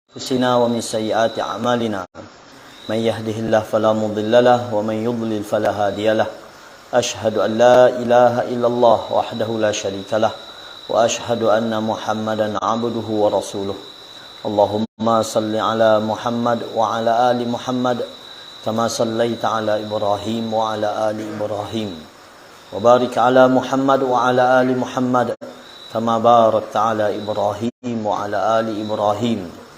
أنفسنا ومن سيئات أعمالنا من يهده الله فلا مضل له ومن يضلل فلا هادي له أشهد أن لا إله إلا الله وحده لا شريك له وأشهد أن محمدا عبده ورسوله اللهم صل على محمد وعلى آل محمد كما صليت على إبراهيم وعلى آل إبراهيم وبارك على محمد وعلى آل محمد كما باركت على إبراهيم وعلى آل إبراهيم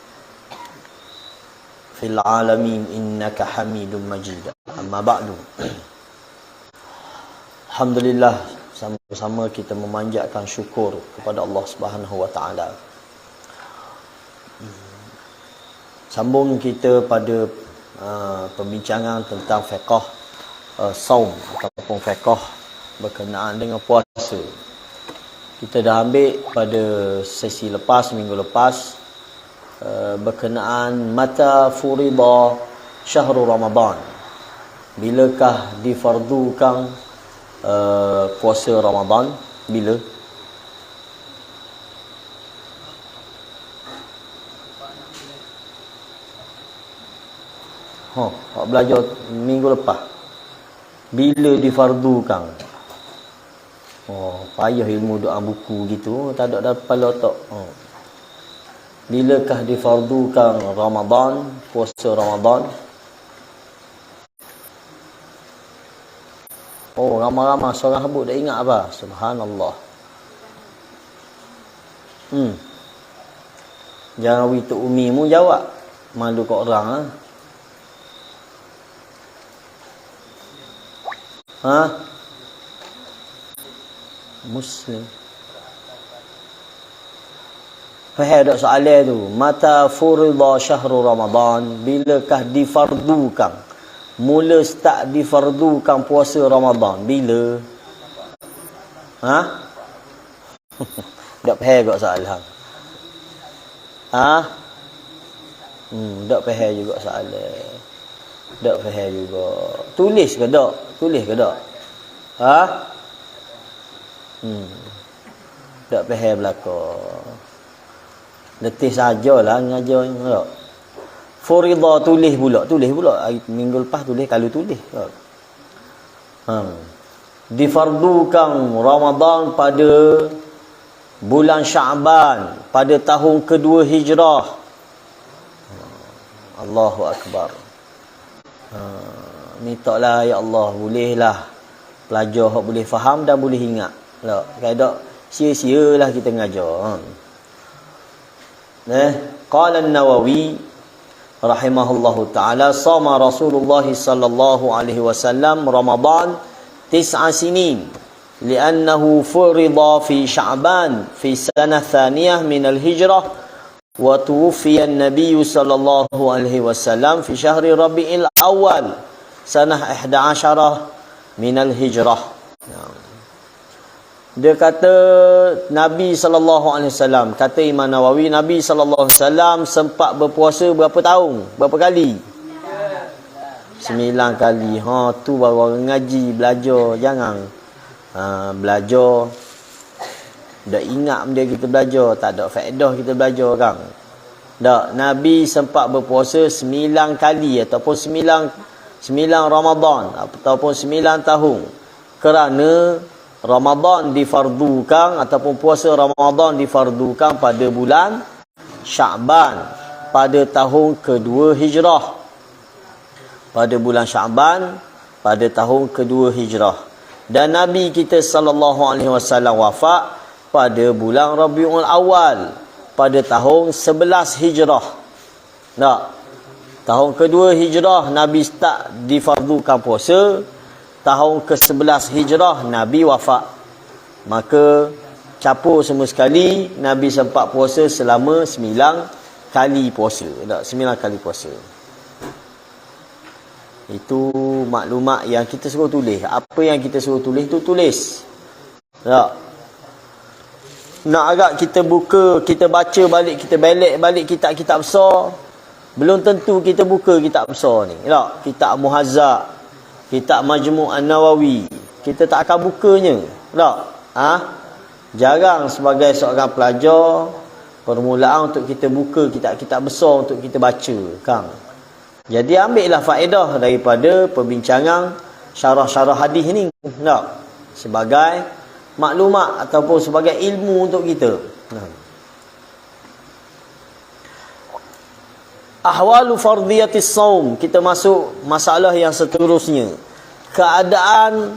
في العالمين إنك حميد مجيد أما بعد. Alhamdulillah, sama-sama kita memanjatkan syukur kepada Allah Subhanahu wa taala. Sambung kita pada perbincangan tentang fiqh saum ataupun fiqh berkenaan dengan puasa. Kita dah ambil pada sesi lepas, minggu lepas, berkenaan mata furida syahrul Ramadan. Bilakah difardukan puasa Ramadan? Bila? Pak belajar minggu lepas. Bila difardukan? Payah ilmu doa buku gitu, tak ada kepala otak. Bilakah difardukan Ramadan, puasa Ramadan? Ramai-ramai seorang habuk dah ingat apa? Subhanallah. Jangan witu umi mu jawab. Malu kat orang Muslim. Faham tak soalan tu? Mata furida syahrul Ramadan, bilakah difardukan? Mula start difardukan puasa Ramadan bila? Tak faham tak soalan? Tak faham juga soalan. Tak faham juga. Tulis ke tak? Tulis ke tak? Tak faham belakang. Letih sajalah ngajar tak. Furida tulis pula. Minggu lepas tulis, kalau tulis. Difardukan Ramadan pada bulan Sya'ban pada tahun kedua Hijrah. Allahu Akbar. Mintalah ya Allah, bolehlah pelajar hak boleh faham dan boleh ingat. Tak, kalau sia-sialah kita ngajar. Qala an-Nawawi rahimahullahu ta'ala, sama Rasulullah sallallahu alaihi wasallam Ramadan 9 sinin li'annahu furida fi Sya'ban fi sanah thaniyah min al-hijrah wa tuwfiya an-nabiy sallallahu alaihi wasallam fi syahri Rabi'il awal sanah 11 min al-hijrah. Dia kata Nabi SAW, kata Imam Nawawi, Nabi SAW sempat berpuasa berapa tahun? Berapa kali? 9 kali. Tu baru orang ngaji, belajar. Jangan belajar dah ingat benda kita belajar, tak ada faedah kita belajar kan. Tak, Nabi sempat berpuasa 9 kali ataupun 9 Ramadan ataupun 9 tahun. Kerana Ramadan difardukan ataupun puasa Ramadan difardukan pada bulan Sya'ban pada tahun kedua Hijrah. Pada bulan Sya'ban pada tahun kedua Hijrah. Dan Nabi kita sallallahu alaihi wasallam wafat pada bulan Rabiul Awal pada tahun 11 Hijrah. Tak. Tahun kedua Hijrah Nabi start difardukan puasa. Tahun ke-11 Hijrah Nabi wafat. Maka capur semua sekali, Nabi sempat puasa selama 9 kali puasa. Tak, 9 kali puasa. Itu maklumat yang kita suruh tulis. Apa yang kita suruh tulis tu tulis. Tak. Nak agak kita buka, kita baca balik, kita balik kitab-kitab besar, belum tentu kita buka kitab besar ni. Tak, kitab Muhazzab, kitab Majmu' An-Nawawi, kita tak akan bukanya. Tak? Jarang sebagai seorang pelajar permulaan untuk kita buka kitab-kitab besar untuk kita baca, Kang. Jadi ambillah faedah daripada perbincangan syarah-syarah hadis ni, tak? Sebagai maklumat ataupun sebagai ilmu untuk kita. Ahwalu fardiyatis saum. Kita masuk masalah yang seterusnya. Keadaan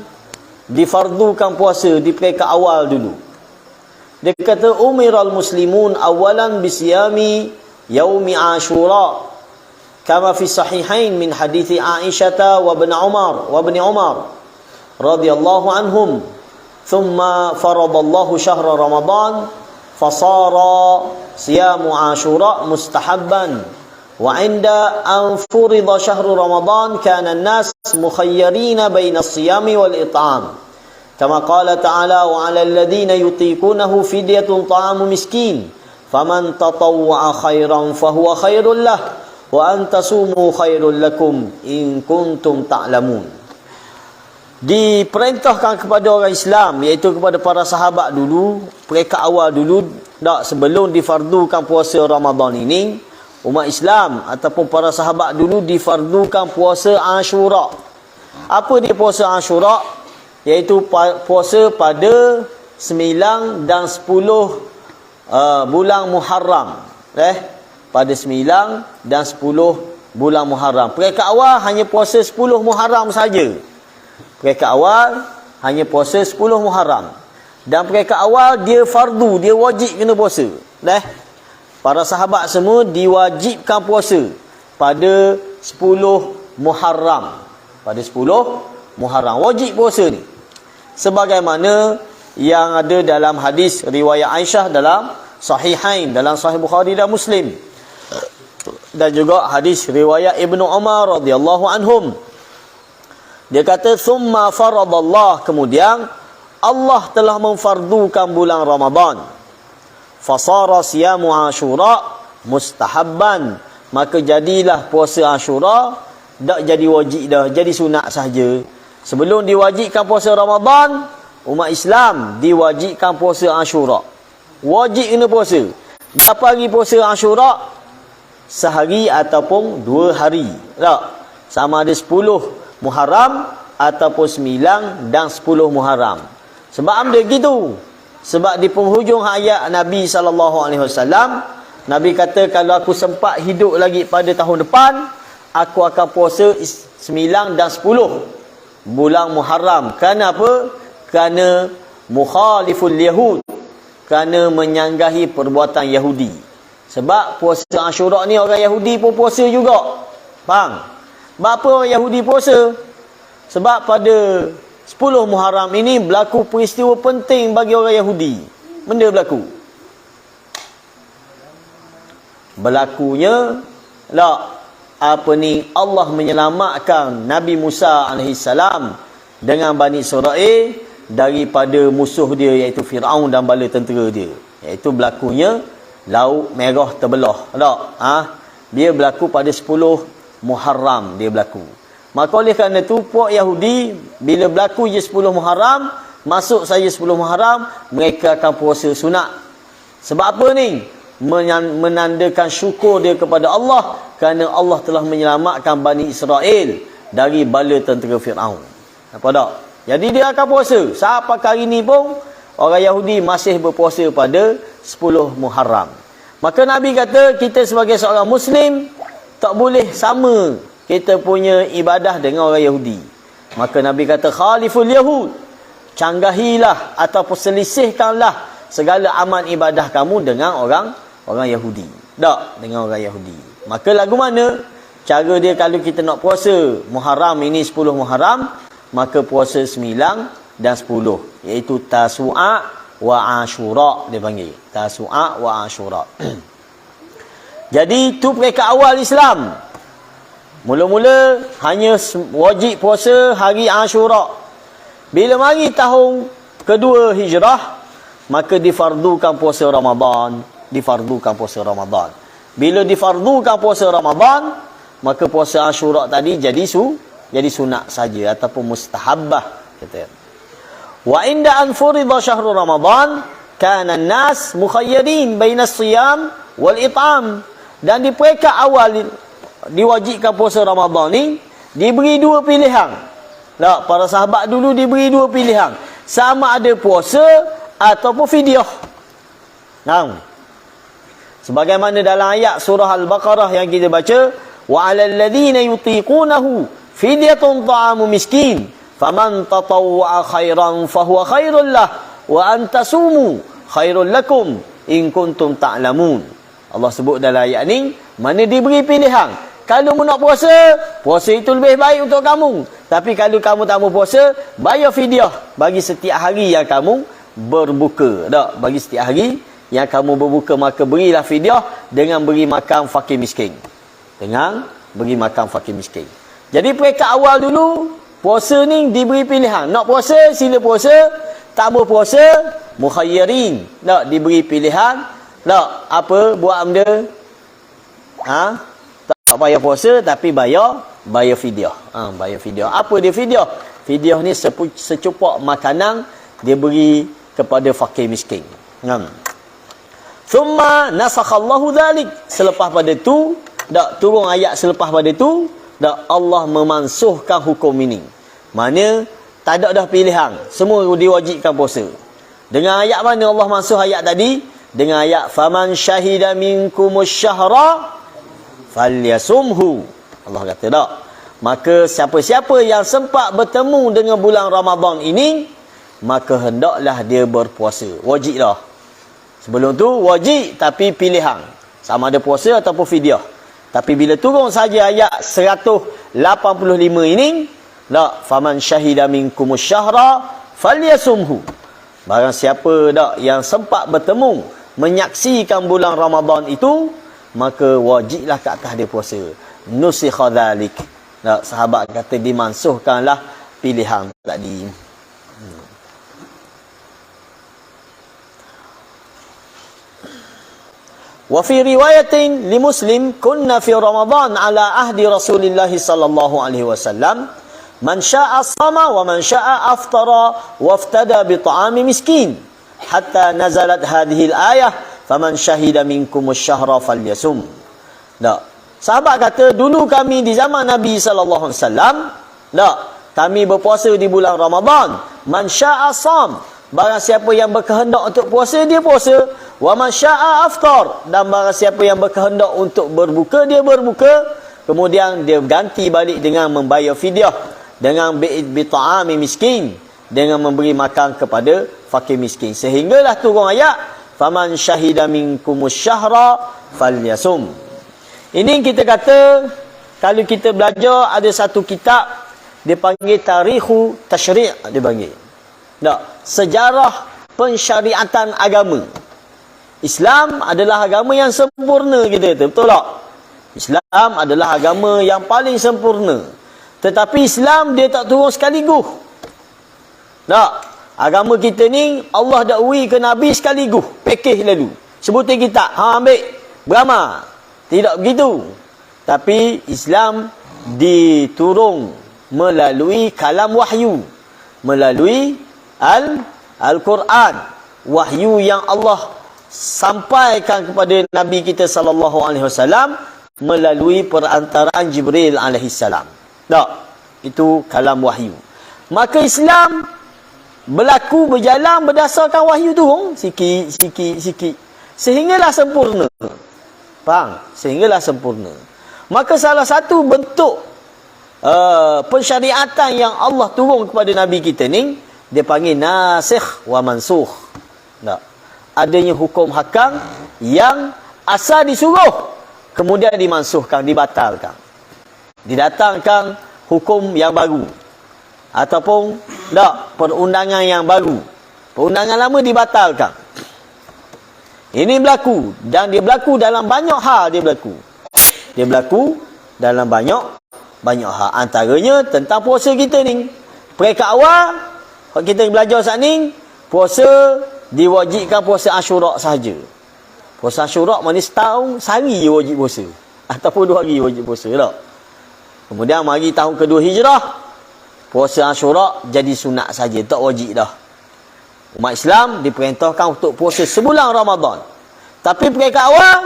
difardukan puasa di peringkat awal dulu. Dia kata umiral muslimun awalan bisiyami yaumi Ashura kama fi sahihain min hadithi Aisyah wa ibn Umar radhiyallahu anhum thumma faradallahu syahra Ramadan fasara siyamu Ashura mustahabban wa 'inda an furida syahru Ramadan kana an-nas mukhayyarina baina as-siyami wal it'am kama qala ta'ala wa 'alal ladzina yutiqunahu fidyatun ta'amu miskin faman tatawwa'a khairan fahuwa khairul lah wa an tasumu khairul lakum in kuntum ta'lamun. Diperintahkan kepada orang Islam, iaitu kepada para sahabat dulu, peringkat awal dulu, tak sebelum difardukan puasa Ramadan ini, umat Islam ataupun para sahabat dulu difardukan puasa Ashura. Apa dia puasa Ashura? Iaitu puasa pada 9 dan 10 bulan Muharram. Pada 9 dan 10 bulan Muharram. Peringkat awal hanya puasa 10 Muharram saja. Peringkat awal hanya puasa 10 Muharram. Dan peringkat awal dia fardu, dia wajib kena puasa. Para sahabat semua diwajibkan puasa pada 10 Muharram. Pada 10 Muharram wajib puasa ni. Sebagaimana yang ada dalam hadis riwayat Aisyah dalam Sahihain, dalam Sahih Bukhari dan Muslim. Dan juga hadis riwayat Ibnu Umar radhiyallahu anhum. Dia kata summa faradallah, kemudian Allah telah memfardukan bulan Ramadan. Fasara siyamu Ashura mustahabban, maka jadilah puasa Ashura tak jadi wajib dah, jadi sunat sahaja. Sebelum diwajibkan puasa Ramadan, umat Islam diwajibkan puasa Ashura. Wajib kena puasa. Berapa hari puasa Ashura? Sehari ataupun 2 hari. Tak? Sama ada 10 Muharram ataupun 9 dan 10 Muharram. Sebab apa gitu? Sebab di penghujung ayat Nabi SAW, Nabi kata kalau aku sempat hidup lagi pada tahun depan, aku akan puasa 9 dan 10 bulan Muharram. Kerana apa? Kerana mukhaliful Yahud, kerana menyanggahi perbuatan Yahudi. Sebab puasa Ashura ni orang Yahudi pun puasa juga. Faham? Sebab apa orang Yahudi puasa? Sebab pada 10 Muharram ini berlaku peristiwa penting bagi orang Yahudi. Benda berlaku. Berlakunya Allah menyelamatkan Nabi Musa AS dengan Bani Israel daripada musuh dia iaitu Firaun dan bala tentera dia. Iaitu berlakunya Laut Merah terbelah. Dia berlaku pada 10 Muharram dia berlaku. Maka oleh kerana itu puak Yahudi bila berlaku je 10 Muharram, masuk saja 10 Muharram, mereka akan puasa sunat. Sebab apa ni? Menandakan syukur dia kepada Allah kerana Allah telah menyelamatkan Bani Israel dari bala tentera Firaun. Apa tak? Jadi dia akan puasa. Sampai hari ni pun orang Yahudi masih berpuasa pada 10 Muharram. Maka Nabi kata kita sebagai seorang Muslim tak boleh sama kita punya ibadah dengan orang Yahudi. Maka Nabi kata khaliful Yahud, canggahilah ataupun selisihkanlah segala amal ibadah kamu dengan orang Yahudi. Tak, dengan orang Yahudi. Maka lagu mana? Cara dia kalau kita nak puasa Muharram ini 10 Muharram, maka puasa 9 dan 10. Iaitu Tasu'a wa Ashura dia panggil. Tasu'a wa Ashura. Jadi tu peringkat awal Islam. Mula-mula hanya wajib puasa hari Ashura. Bila mari tahun kedua Hijrah, maka difardukan puasa Ramadan. Bila difardukan puasa Ramadan, maka puasa Ashura tadi jadi sunat saja ataupun mustahabbah kata. Wa inda an furida syahrul Ramadan kana an-nas mukhayyarin baina as-siyam wal it'am. Dan di peringkat awal diwajibkan puasa Ramadan ni diberi dua pilihan. Tak, para sahabat dulu diberi dua pilihan. Sama ada puasa ataupun fidyah. Nah. Sebagaimana dalam ayat surah Al-Baqarah yang kita baca, wa 'alal ladzina yutiqunahu fidyatun ta'amu miskin faman tatawwa'a khairan fahuwa khairul lah wa antasumu khairul lakum in kuntum ta'lamun. Allah sebut dalam ayat ni, mana diberi pilihan. Kalau mu nak puasa, puasa itu lebih baik untuk kamu. Tapi kalau kamu tak mau puasa, bayar fidyah bagi setiap hari yang kamu berbuka. Tak, bagi setiap hari yang kamu berbuka, maka berilah fidyah dengan beri makan fakir miskin. Dengan beri makan fakir miskin. Jadi peringkat awal dulu, puasa ni diberi pilihan. Nak puasa, sila puasa. Tak mau puasa, mukhayyarin. Tak, diberi pilihan. Tak, apa buat benda? Tak payah puasa tapi bayar fidyah. Bayar fidyah. Apa dia fidyah? Fidyah ni secupak makanan dia beri kepada fakir miskin. Thumma nasakhallahu dhalik. Selepas pada tu, dak turun ayat selepas pada tu, dak Allah memansuhkan hukum ini. Mana tak ada dah pilihan. Semua diwajibkan puasa. Dengan ayat mana Allah mansuh ayat tadi? Dengan ayat faman syahida minkumus syahra falyasumhu. Allah kata tak. Maka siapa-siapa yang sempat bertemu dengan bulan Ramadan ini, maka hendaklah dia berpuasa. Wajib dah. Sebelum tu wajib tapi pilihan. Sama ada puasa ataupun fidyah. Tapi bila turun saja ayat 185 ini, tak, faman syahida minkumus syahra falyasumhu. Barang siapa tak yang sempat bertemu menyaksikan bulan Ramadan itu, maka wajiblah ke atas dia puasa. Nusikha dhalik. Nah, sahabat kata dimansuhkanlah pilihan tadi. Wa fi riwayatin li Muslim, kunna fi Ramadan ala ahdi Rasulillah sallallahu alaihi wasallam, man syaa'a shama wa man syaa'a aftara waftada bi ta'ami miskin. Hatta nazalat hadhihi al-ayah faman syahida minkumus syahra falyasum. Tak. Sahabat kata dulu kami di zaman Nabi sallallahu alaihi wasallam, tak, kami berpuasa di bulan Ramadan. Man syaa'a sham, barang siapa yang berkehendak untuk puasa dia puasa. Wa man syaa'a aftar, dan barang siapa yang berkehendak untuk berbuka dia berbuka. Kemudian dia ganti balik dengan membayar fidyah, dengan bi ta'ami miskin, dengan memberi makan kepada fakir miskin. Sehinggalah turun ayat faman syahida minkumus syahra falyasum. Ini kita kata, kalau kita belajar ada satu kitab dia panggil Tarikhu Tashri', dia panggil. Tak, sejarah pensyariatan agama. Islam adalah agama yang sempurna, kita kata, betul tak? Islam adalah agama yang paling sempurna. Tetapi Islam dia tak turun sekaligus. Tak. Agama kita ni Allah dakwai ke Nabi sekaligus, pakej lalu. Sebutin kita, ambil beramal. Tidak begitu. Tapi Islam diturun melalui kalam wahyu, melalui Al-Quran, wahyu yang Allah sampaikan kepada Nabi kita sallallahu alaihi wasallam melalui perantaraan Jibril alaihi salam. Tak, itu kalam wahyu. Maka Islam berlaku, berjalan berdasarkan wahyu turun sikit sehinggalah sempurna. Faham? Sehinggalah sempurna. Maka salah satu bentuk pensyariatan yang Allah turun kepada Nabi kita ni, dia panggil nasikh wa mansukh. Tak, adanya hukum hakam yang asal disuruh kemudian dimansuhkan, dibatalkan, didatangkan hukum yang baru. Ataupun tak, perundangan yang baru, perundangan lama dibatalkan. Ini berlaku, dan dia berlaku dalam banyak hal. Dia berlaku dalam banyak hal. Antaranya tentang puasa kita ni. Peringkat awal kalau kita belajar saat ni, puasa diwajibkan puasa Asyura sahaja. Puasa Asyura maknanya setahun sehari je wajib puasa, ataupun 2 hari wajib puasa tak. Kemudian mari tahun kedua Hijrah, puasa Asyura jadi sunat saja, tak wajib dah. Umat Islam diperintahkan untuk puasa sebulan Ramadan. Tapi peringkat awal,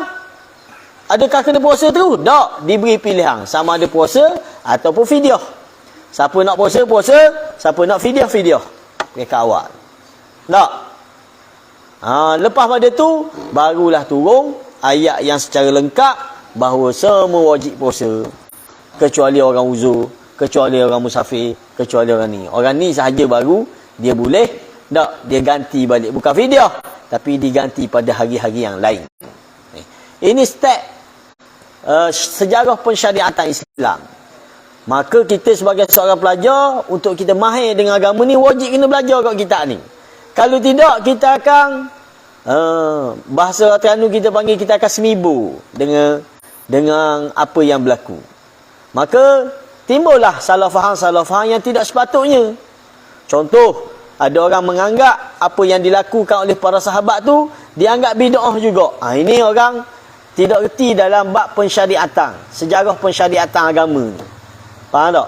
adakah kena puasa terus? Tak, diberi pilihan. Sama ada puasa ataupun fidyah. Siapa nak puasa, puasa. Siapa nak fidyah, fidyah. Peringkat awal. Tak. Lepas pada tu, barulah turun ayat yang secara lengkap bahawa semua wajib puasa. Kecuali orang uzur, kecuali orang musafir, kecuali orang ni. Orang ni sahaja baru, dia boleh. Tak, dia ganti balik. Bukan fidyah, tapi diganti pada hari-hari yang lain. Ini step sejarah pensyariatan Islam. Maka kita sebagai seorang pelajar, untuk kita mahir dengan agama ni, wajib kena belajar kat kitab ni. Kalau tidak, kita akan bahasa Terengganu kita panggil, kita akan semibu dengan apa yang berlaku. Maka timbullah salah faham yang tidak sepatutnya. Contoh, ada orang menganggap apa yang dilakukan oleh para sahabat tu dianggap bid'ah juga. Ini orang tidak reti dalam bab pensyariatan, sejarah pensyariatan agama ni. Faham tak?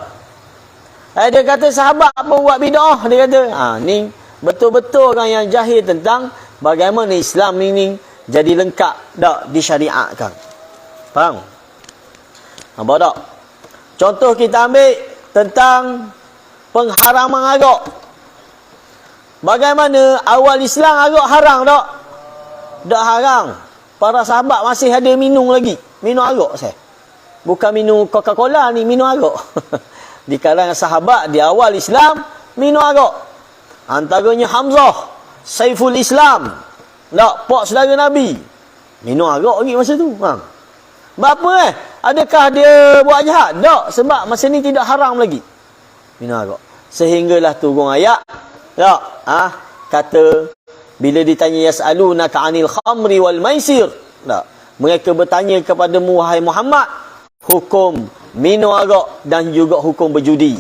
Dia kata sahabat apa buat bid'ah, dia kata. Ni betul-betul orang yang jahil tentang bagaimana Islam ni jadi lengkap tak disyariatkan. Faham? Nampak tak? Contoh kita ambil tentang pengharaman arak. Bagaimana awal Islam arak haram tak? Tak haram. Para sahabat masih ada minum lagi. Minum arak saya. Bukan minum Coca-Cola ni, minum arak. Di kalangan sahabat di awal Islam minum arak. Antaranya Hamzah, Saiful Islam. Tak, pak saudara Nabi. Minum arak lagi masa tu. Bapa adakah dia buat jahat? Tak, sebab masa ni tidak haram lagi minum arak. Sehinggalah turun ayat. Tak, kata bila ditanya yas'alunaka 'anil khamri wal maisir. Tak, mereka bertanya kepadamu wahai Muhammad hukum minum arak dan juga hukum berjudi.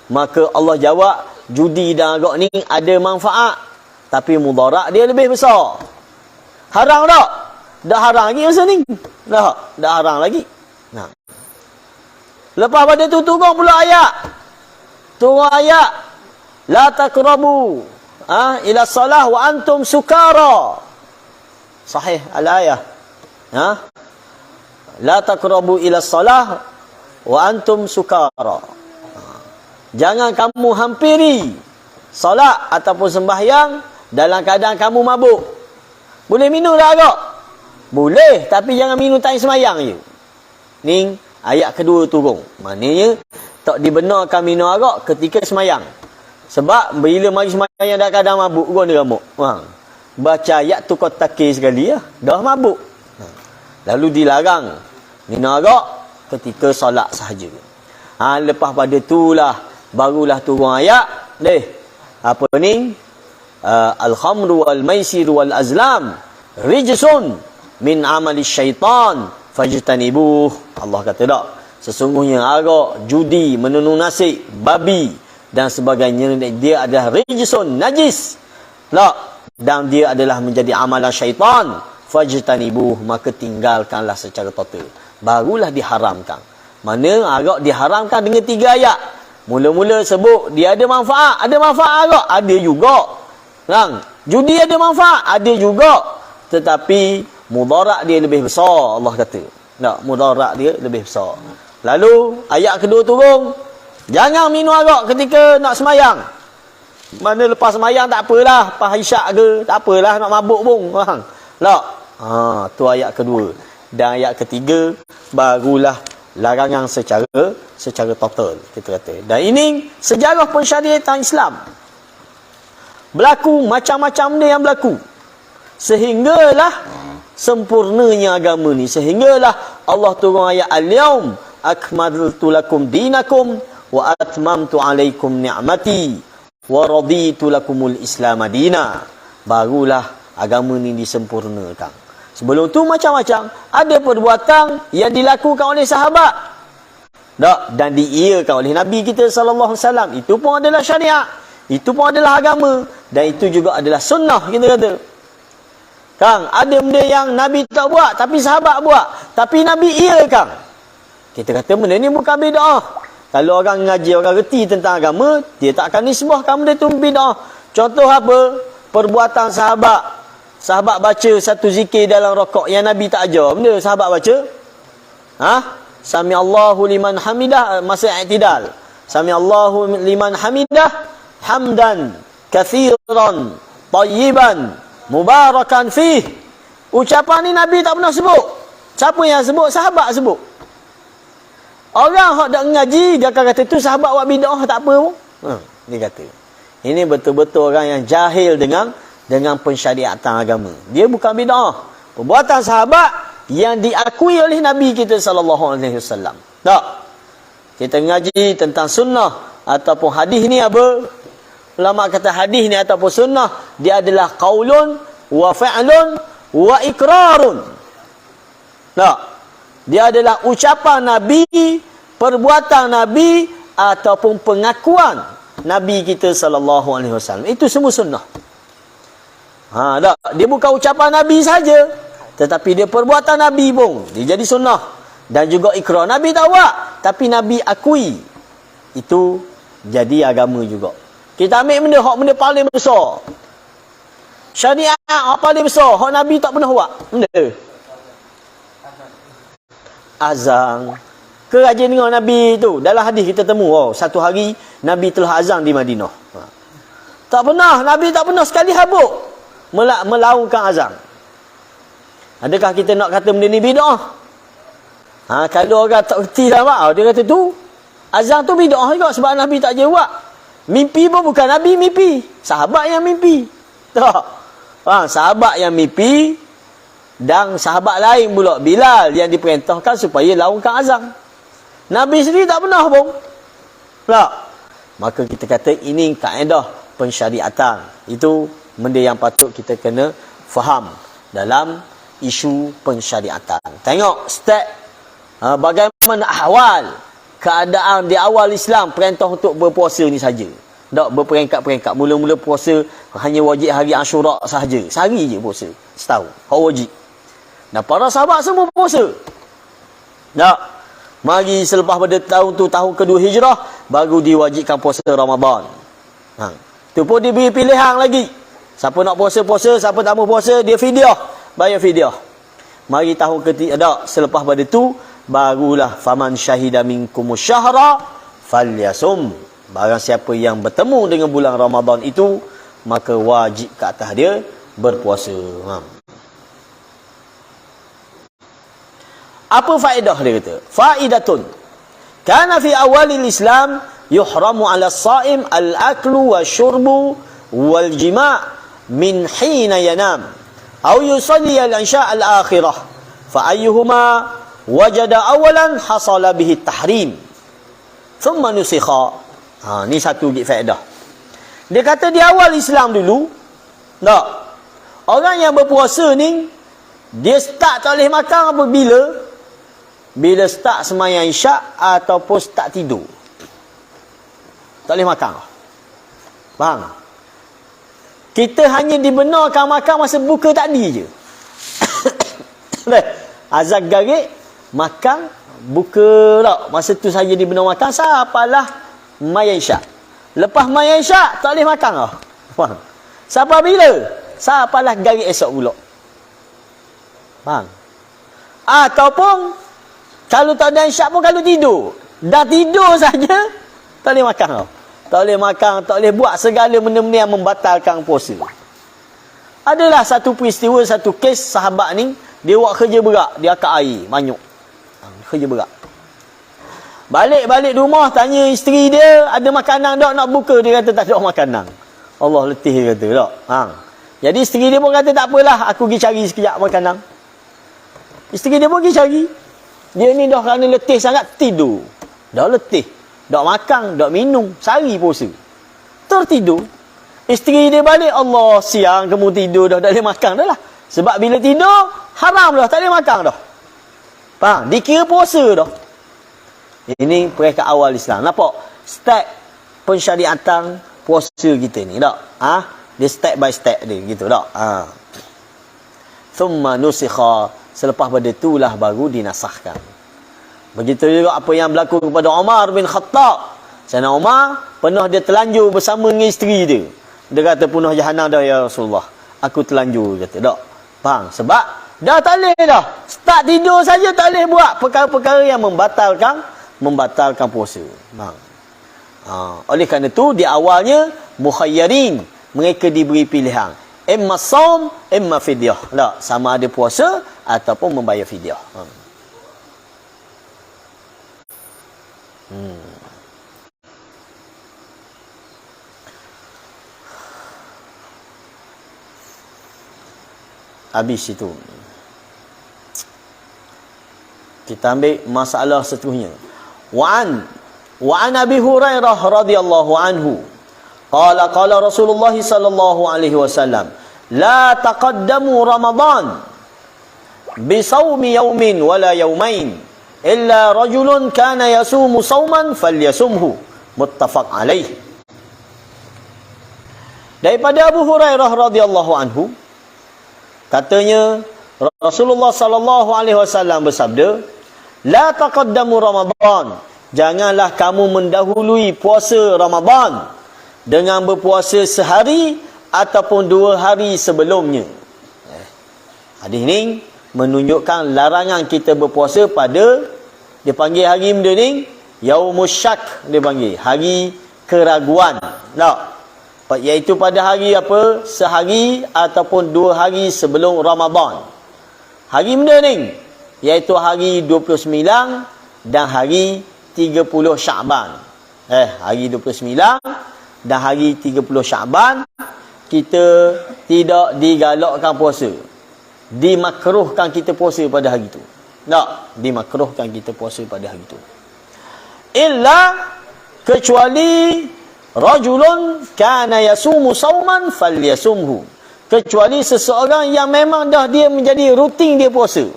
Maka Allah jawab, judi dan arak ni ada manfaat, tapi mudarat dia lebih besar. Haram tak? Dah haram lagi masa ni. Dah haram lagi. Lepas pada tu turun pula ayat. La taqrabu ila salah wa antum sukara. Sahih al-ayah. La taqrabu ila salah wa antum sukara. Jangan kamu hampiri solat ataupun sembahyang dalam keadaan kamu mabuk. Boleh minum dah agak? Boleh, tapi jangan minum time sembahyang je. Ni ayat kedua turun. Maknanya tak dibenarkan minum arak ketika sembahyang. Sebab bila mari sembahyang dah kadang mabuk, guna ramuk. Baca ayat tu kau takir sekali ya, dah mabuk. Lalu dilarang minum arak ketika solat sahaja. Lepas pada itulah barulah turun ayat apa ni? Al-khamru wal maisir wal azlam rijsun min amali syaitan fajtanibuh. Allah kata tak, sesungguhnya arak, judi, menenun nasib, babi dan sebagainya, dia adalah rijsun, najis. Dan dia adalah menjadi amalan syaitan. Fajtanibuh, maka tinggalkanlah secara total. Barulah diharamkan. Mana arak diharamkan dengan 3 ayat. Mula-mula sebut dia ada manfaat. Ada manfaat arak? Ada juga. Judi ada manfaat? Ada juga. Tetapi mudarat dia lebih besar, Allah kata. Mudarat dia lebih besar. Lalu ayat kedua turun, jangan minum arak ketika nak semayang. Mana lepas semayang tak apalah, lepas isyak ke, tak apalah nak mabuk pun. Tu ayat kedua. Dan ayat ketiga barulah larangan secara total, kita kata. Dan ini sejarah pensyariatan Islam. Berlaku macam-macam benda yang berlaku. Sehinggalah sempurnanya agama ni. Sehinggalah Allah turun ayat al-yaum akmaltu lakum dinakum wa atmamtu alaikum ni'mati wa raditu lakumul islam madina. Barulah agama ni disempurnakan. Sebelum tu macam-macam. Ada perbuatan yang dilakukan oleh sahabat dan diiyakan oleh Nabi kita sallallahu alaihi wasallam. Itu pun adalah syariat. Itu pun adalah agama. Dan itu juga adalah sunnah, kita kata. Ada benda yang Nabi tak buat tapi sahabat buat, tapi Nabi iyakan. Kita kata benda ni bukan bid'ah. Kalau orang ngaji, orang reti tentang agama, dia tak akan nisbahkan benda tu bid'ah. Contoh apa? perbuatan sahabat. Sahabat baca satu zikir dalam rakaat yang Nabi tak ajar. Benda sahabat baca? Sami Allahu liman hamidah masa i'tidal. Sami Allahu liman hamidah hamdan kathiran tayyiban mubarakan fih. Ucapan ni Nabi tak pernah sebut. Siapa yang sebut? Sahabat sebut. Orang hak dak ngaji dia akan kata tu sahabat buat bidah tak apa pun. Dia kata. Ini betul-betul orang yang jahil dengan pensyariatan agama. Dia bukan bidah. Perbuatan sahabat yang diakui oleh Nabi kita sallallahu alaihi wasallam. Tak. Kita ngaji tentang sunnah ataupun hadis ni apa? Ulama kata hadis ni ataupun sunnah dia adalah qaulun wa fa'lun wa iqrarun. Tak. Dia adalah ucapan Nabi, perbuatan Nabi ataupun pengakuan Nabi kita sallallahu alaihi wasallam. Itu semua sunnah. Tak. Dia bukan ucapan Nabi saja, tetapi dia perbuatan Nabi pun dia jadi sunnah. Dan juga ikrar. Nabi tak buat, tapi Nabi akui. Itu jadi agama juga. Kita ambil benda paling besar. Syariat hak paling besar, hak Nabi tak pernah buat. Benda azan. Ke rajin dengar Nabi tu. Dalam hadis kita temu, satu hari Nabi telah azan di Madinah. Tak pernah, Nabi tak pernah sekali habuk melaungkan azan. Adakah kita nak kata benda ni bidah? Kalau orang tak erti dah dia kata tu azan tu bidah juga sebab Nabi tak jawab. Mimpi pun bukan Nabi mimpi, sahabat yang mimpi. Tak. Sahabat yang mimpi dan sahabat lain pula Bilal yang diperintahkan supaya laungkan azan. Nabi sendiri tak pernah pun. Tak. Maka kita kata ini kaedah pensyariatan. Itu benda yang patut kita kena faham dalam isu pensyariatan. Tengok step bagaimana ahwal keadaan di awal Islam perintah untuk berpuasa ni saja. Tak berperingkat-peringkat. Mula-mula puasa hanya wajib hari Ashura sahaja. Sehari je puasa. Setahun. Hak wajib. Dan para sahabat semua puasa. Tak. Mari selepas pada tahun tu, tahun kedua hijrah, baru diwajibkan puasa Ramadan. Tu pun diberi pilihan lagi. Siapa nak puasa-puasa, siapa tak mau puasa, dia fidyah. Bayar fidyah. Mari tahun ketiga, tak. Selepas pada tu, barulah faman syahida minkumus syahra falyasum. Barang siapa yang bertemu dengan bulan Ramadan itu, maka wajib ke atas dia berpuasa. Apa faedah dia kata? Faidatun. Kana fi awalil Islam yuhramu 'ala as-sha'im al-aklu wasyurbu wal jima' min hina yanam aw yusalli al-isha' al-akhirah fa ayyuhuma wajada awalan hasala bihi at-tahrim thumma nusikha. Ni satu faedah. Dia kata di awal Islam dulu, tak. Orang yang berpuasa ni dia start tak boleh makan apabila start sembahyang isyak ataupun start tidur. Tak boleh makan. Faham? Kita hanya dibenarkan makan masa buka tadi je. Azan garik, makan, buka tak. Masa tu saja dibenar makan, sapalah maya isyak. Lepas maya isyak, tak boleh makan lah. Faham? Sampai bila? Sapalah garik esok pula. Faham? Ataupun kalau tak ada isyak pun kalau tidur. Dah tidur saja tak boleh makan tau. Tak boleh makan, tak boleh buat segala benda-benda yang membatalkan puasa. Adalah satu peristiwa, satu kes sahabat ni, dia buat kerja berat, dia akak air, manyuk. Kerja berat. Balik rumah, tanya isteri dia, ada makanan tak nak buka? Dia kata tak ada makanan. Allah letih dia kata tak. Jadi isteri dia pun kata tak apalah, aku pergi cari sekejap makanan. Isteri dia pun pergi cari. Dia ni dah kerana letih sangat, tidur. Dah letih. Tak makan, tak minum. Sehari puasa. Tertidur. Isteri dia balik, Allah, siang kamu tidur dah, tak boleh makan dah lah. Sebab bila tidur, haram dah, tak boleh makan dah. Faham? Dikira puasa dah. Ini peringkat awal Islam. Nampak? Step pensyariatan puasa kita ni, tak? Dia step by step dia, gitu tak? Thumma nusikha. Selepas pada itulah baru dinasahkan. Begitu juga apa yang berlaku kepada Umar bin Khattab. Sayyidina Umar pernah dia telanjur bersama dengan isteri dia. Dia kata penuh jahanam dah ya Rasulullah. Aku terlanjur kata. Tak. Faham? Sebab dah tak boleh dah. Start tidur saja tak boleh buat perkara-perkara yang membatalkan puasa. Faham? Oleh kerana itu di awalnya mukhayyarin, mereka diberi pilihan. Imma saum, imma fidyah. Tak, sama ada puasa ataupun membayar fidyah. Habis itu. Kita ambil masalah seterusnya. Wa an Abi Hurairah radhiyallahu anhu qala Rasulullah sallallahu alaihi wasallam la taqaddamu Ramadan bi shaumi yawmin wala yawmain illa rajulun kana yasumu sauman falyasumhu, muttafaq alaih. Daripada Abu Hurairah radhiyallahu anhu, katanya Rasulullah sallallahu alaihi wasallam bersabda, la taqaddamu Ramadan, janganlah kamu mendahului puasa Ramadan dengan berpuasa sehari ataupun 2 hari sebelumnya. Hadis ni menunjukkan larangan kita berpuasa pada, dia panggil hari benda ni Yaumus Syak, dia panggil hari keraguan. Tak, iaitu pada hari apa? Sehari ataupun 2 hari sebelum Ramadan. Hari benda ni iaitu hari 29 dan hari 30 Syaban. Hari 29 dan hari 30 Syaban kita tidak digalakkan puasa. Dimakruhkan kita puasa pada hari itu. Tak, dimakruhkan kita puasa pada hari itu. Illa, kecuali rajulun kana yasumu sauman falyasumhu, kecuali seseorang yang memang dah dia menjadi rutin dia puasa.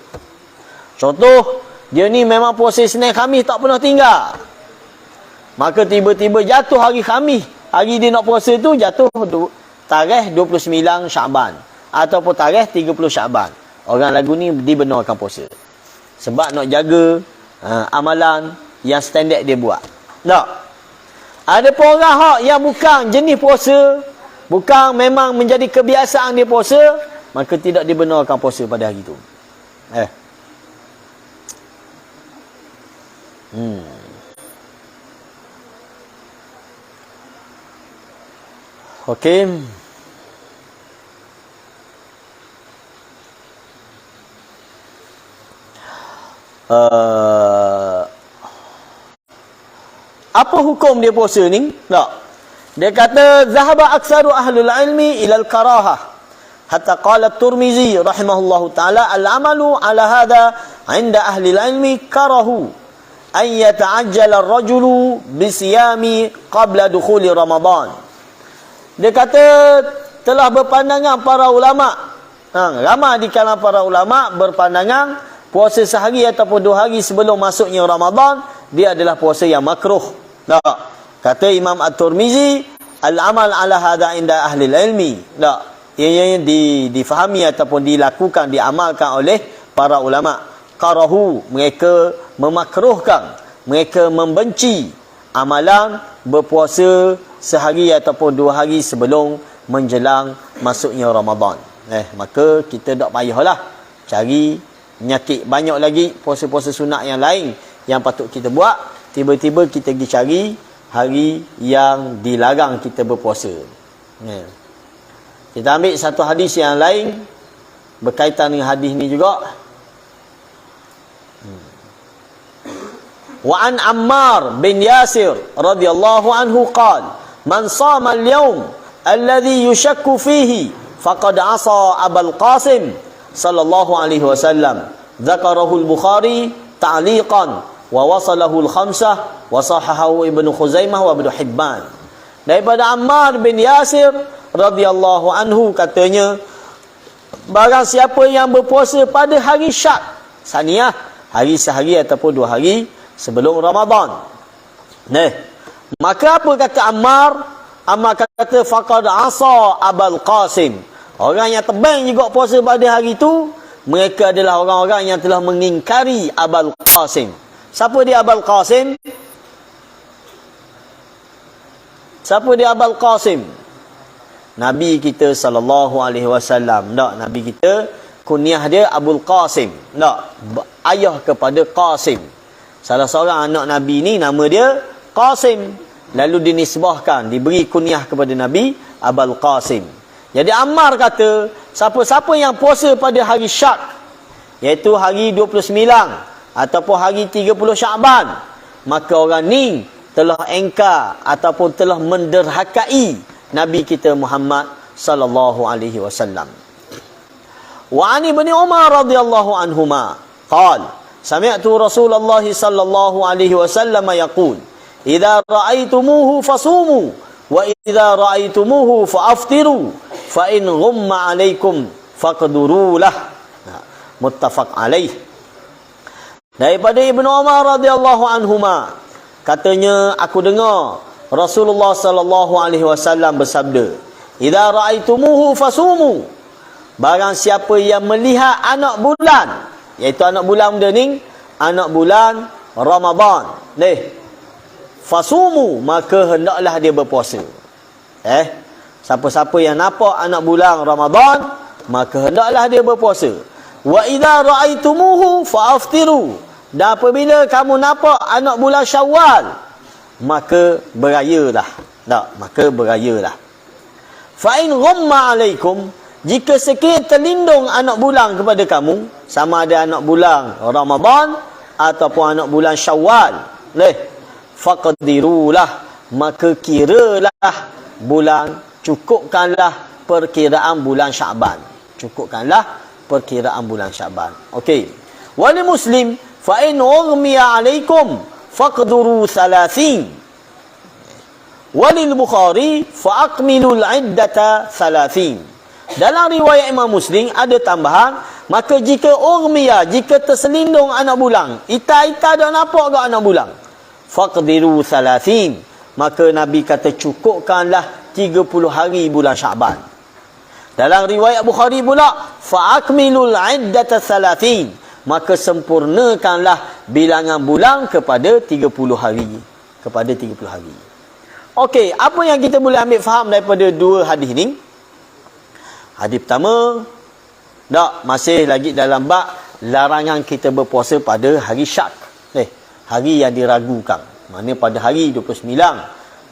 Contoh, dia ni memang puasa Senin Khamis tak pernah tinggal. Maka tiba-tiba jatuh hari Khamis, hari dia nak puasa tu jatuh tarikh 29 Syaban ataupun tarikh 30 Syaban. Orang lagu ni dibenarkan puasa. Sebab nak jaga amalan yang standard dia buat. Tak. Ada pun orang hak yang bukan jenis puasa, bukan memang menjadi kebiasaan dia puasa, maka tidak dibenarkan puasa pada hari itu. Okey. Apa hukum dia puasa ni? Tak. Dia kata zahaba aktsaru ahlul ilmi ila al-karahah. Hatta qala at-Tirmizi rahimahullahu taala al-amalu ala hadha 'inda ahli al-ilmi karahu an yata'ajjala ar-rajulu bi siyami qabla dukhuli Ramadan. Dia kata telah berpandangan para ulama, ramai di kalangan para ulama berpandangan puasa sehari ataupun 2 hari sebelum masuknya Ramadan dia adalah puasa yang makruh. Tak. Kata Imam At-Tirmizi, al-amal ala hadha inda ahli ilmi. Tak. Ia difahami ataupun dilakukan, diamalkan oleh para ulama. Karahu, mereka memakruhkan, mereka membenci amalan berpuasa sehari ataupun 2 hari sebelum menjelang masuknya Ramadan. Maka kita tak payahlah cari nyakit banyak lagi puasa-puasa sunat yang lain yang patut kita buat. Tiba-tiba kita pergi cari hari yang dilarang kita berpuasa. Kita ambil satu hadis yang lain berkaitan dengan hadis ni juga. Wa an Ammar bin Yasir radhiyallahu anhu qala man shama al-yawm alladhi yushakku fihi faqad asa Abul Qasim sallallahu alaihi wasallam. Dzakarahu al-Bukhari ta'liqan wa wasalahu al-khamsah wa sahahahu Ibnu Khuzaimah wa Ibnu Hibban. Daripada Ammar bin Yasir radhiyallahu anhu katanya, barang siapa yang berpuasa pada hari Syak, saniyah, hari sehari ataupun 2 hari sebelum Ramadan. Maka apa kata Ammar? Ammar kata faqad asa Abul Qasim. Orang yang tebang juga puasa pada hari itu, mereka adalah orang-orang yang telah mengingkari Abul Qasim. Siapa dia Abul Qasim? Siapa dia Abul Qasim? Nabi kita sallallahu alaihi wasallam. Tak, Nabi kita kunyah dia Abul Qasim. Tak, ayah kepada Qasim. Salah seorang anak Nabi ni nama dia Qasim. Lalu dinisbahkan, diberi kunyah kepada Nabi Abul Qasim. Jadi Ammar kata, siapa-siapa yang puasa pada hari Syak, iaitu hari 29 ataupun hari 30 Sya'ban, maka orang ni telah engkar ataupun telah menderhakai Nabi kita Muhammad sallallahu alaihi wasallam. Wa ani bin Umar radhiyallahu anhuma qala sami'tu Rasulullah sallallahu alaihi wasallam yaqul idza ra'aitumuhu fasumu wa idza ra'aitumuhu fa'aftiru fa in ghumma 'alaikum faqduru lah. Muttafaq alaih. Daripada Ibnu Umar radhiyallahu anhuma, katanya aku dengar Rasulullah sallallahu alaihi wasallam bersabda, "Idza ra'aitumuhu fasumu." Barang siapa yang melihat anak bulan, iaitu anak bulan benda ni, anak bulan Ramadan, fasumu, maka hendaklah dia berpuasa. Siapa-siapa yang nampak anak bulan Ramadan, maka hendaklah dia berpuasa. Wa idza ra'aitumuhu fa'aftiru. Dan apabila kamu nampak anak bulan Syawal, maka berayalah. Tak, maka berayalah. Fa in ghamma 'alaikum, jika sekiranya terlindung anak bulan kepada kamu, sama ada anak bulan Ramadan ataupun anak bulan Syawal, faqdirulah, maka kiralah bulan, cukupkanlah perkiraan bulan Sya'ban. Cukupkanlah perkiraan bulan Sya'ban. Okey. Wali Muslim, fa in ughmiya 'alaikum faqduru 30. Walil Bukhari fa akmilul 'iddata 30. Dalam riwayat Imam Muslim ada tambahan, maka jika ughmiya, jika terselindung anak bulan, ita-ita dah nampak ke anak bulan, faqdiru 30, maka Nabi kata cukupkanlah 30 hari bulan Sya'ban. Dalam riwayat Bukhari pula, fa akmilul 'iddata 30, maka sempurnakanlah bilangan bulan kepada 30 hari. Kepada 30 hari. Okey, apa yang kita boleh ambil faham daripada dua hadis ni? Hadis pertama, masih lagi dalam bab larangan kita berpuasa pada hari Syak. Hari yang diragukan. Maknanya pada hari 29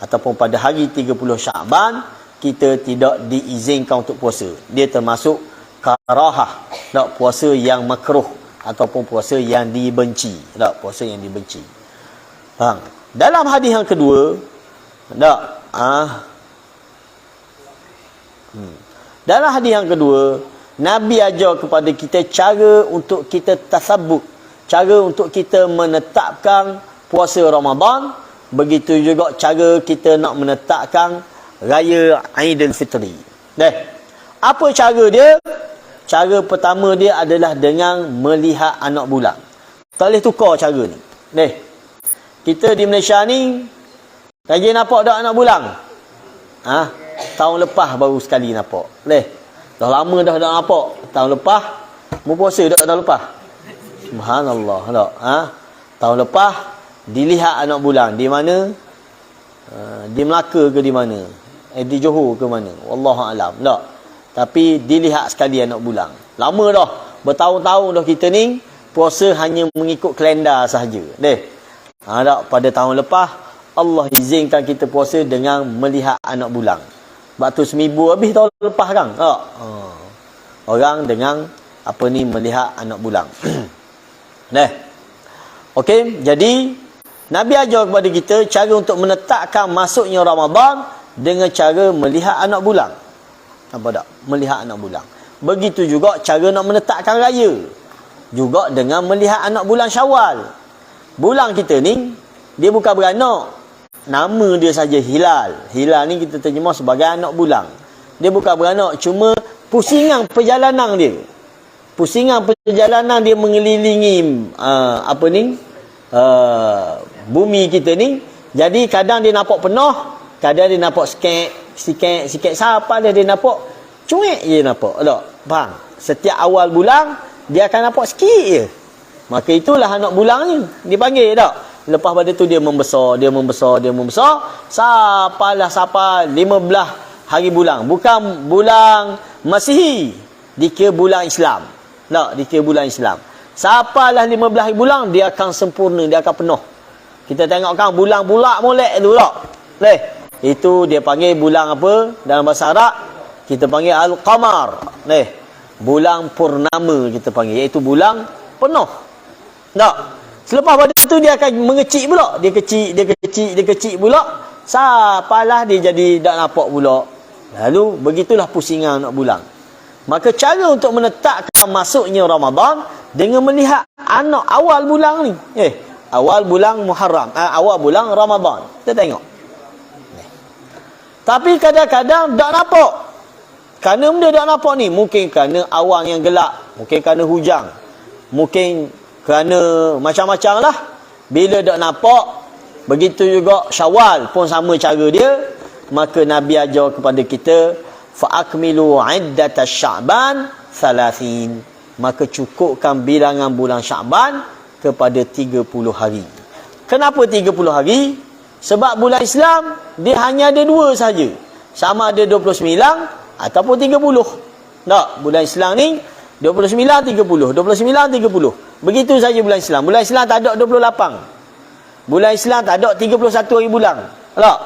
ataupun pada hari 30 Sya'ban, kita tidak diizinkan untuk puasa. Dia termasuk karahah. Puasa yang makruh ataupun puasa yang dibenci. Puasa yang dibenci. Dalam hadis yang kedua, dalam hadis yang kedua, Nabi ajar kepada kita cara untuk kita tasabbut, cara untuk kita menetapkan puasa Ramadan, begitu juga cara kita nak menetapkan raya Aidilfitri. Apa cara dia? Cara pertama dia adalah dengan melihat anak bulan. Tak boleh tukar cara ni. Kita di Malaysia ni lagi nampak tak anak bulan? Tahun lepas baru sekali nampak. Dah lama dah tak nampak. Tahun lepas berpuasa tak tahun lepas? Subhanallah. Tahun lepas dilihat anak bulan di mana? Di Melaka ke di mana? Di Johor ke mana? Wallahu alam. Tapi dilihat sekali anak bulan. Lama dah. Bertahun-tahun dah kita ni puasa hanya mengikut kalendar sahaja. Pada tahun lepas Allah izinkan kita puasa dengan melihat anak bulan. Waktu seminggu habis tahun lepas kan? Orang dengan melihat anak bulan. Okey, jadi Nabi ajar kepada kita cara untuk menetapkan masuknya Ramadan dengan cara melihat anak bulan. Nampak tak? Melihat anak bulan. Begitu juga cara nak menetapkan raya. Juga dengan melihat anak bulan Syawal. Bulan kita ni, dia bukan beranak. Nama dia saja hilal. Hilal ni kita terjemah sebagai anak bulan. Dia bukan beranak, cuma pusingan perjalanan dia. Pusingan perjalanan dia mengelilingi bumi kita ni. Jadi kadang dia nampak penuh, kadang dia nampak sikit siapa dia nampak cuek je nampak. Faham? Setiap awal bulan dia akan nampak sikit je. Maka itulah anak bulan ni. Dipanggil tak? Lepas pada tu dia membesar. Sampailah 15 hari bulan. Bukan bulan Masihi, dikira bulan Islam. Tak, dikira bulan Islam. Sapalah 15 hari bulan, dia akan sempurna, dia akan penuh. Kita tengok kan bulan bulak molek tu tak? Leh. Itu dia panggil bulan apa? Dalam bahasa Arab kita panggil Al-Qamar. Leh. Bulan purnama kita panggil, iaitu bulan penuh. Tak? Selepas pada tu dia akan mengecil pula. Dia kecil pula. Sapalah dia jadi tak nampak pula. Lalu begitulah pusingan nak bulan. Maka cara untuk menetapkan masuknya Ramadan dengan melihat anak awal bulan ni. Awal bulan Muharram, awal bulan Ramadan. Kita tengok. Tapi kadang-kadang tak nampak. Kerana benda tak nampak ni, mungkin kerana awan yang gelap, mungkin kerana hujan, mungkin kerana macam-macam lah. Bila tak nampak, begitu juga Syawal pun sama cara dia. Maka Nabi ajar kepada kita, fa'akmilu iddata Sya'ban 30. Maka cukupkan bilangan bulan Sya'ban kepada 30 hari. Kenapa 30 hari? Sebab bulan Islam dia hanya ada 2 saja. Sama ada 29 ataupun 30. Tak, bulan Islam ni 29 30, 29 30. Begitu saja bulan Islam. Bulan Islam tak ada 28. Bulan Islam tak ada 31 hari bulan. Tak?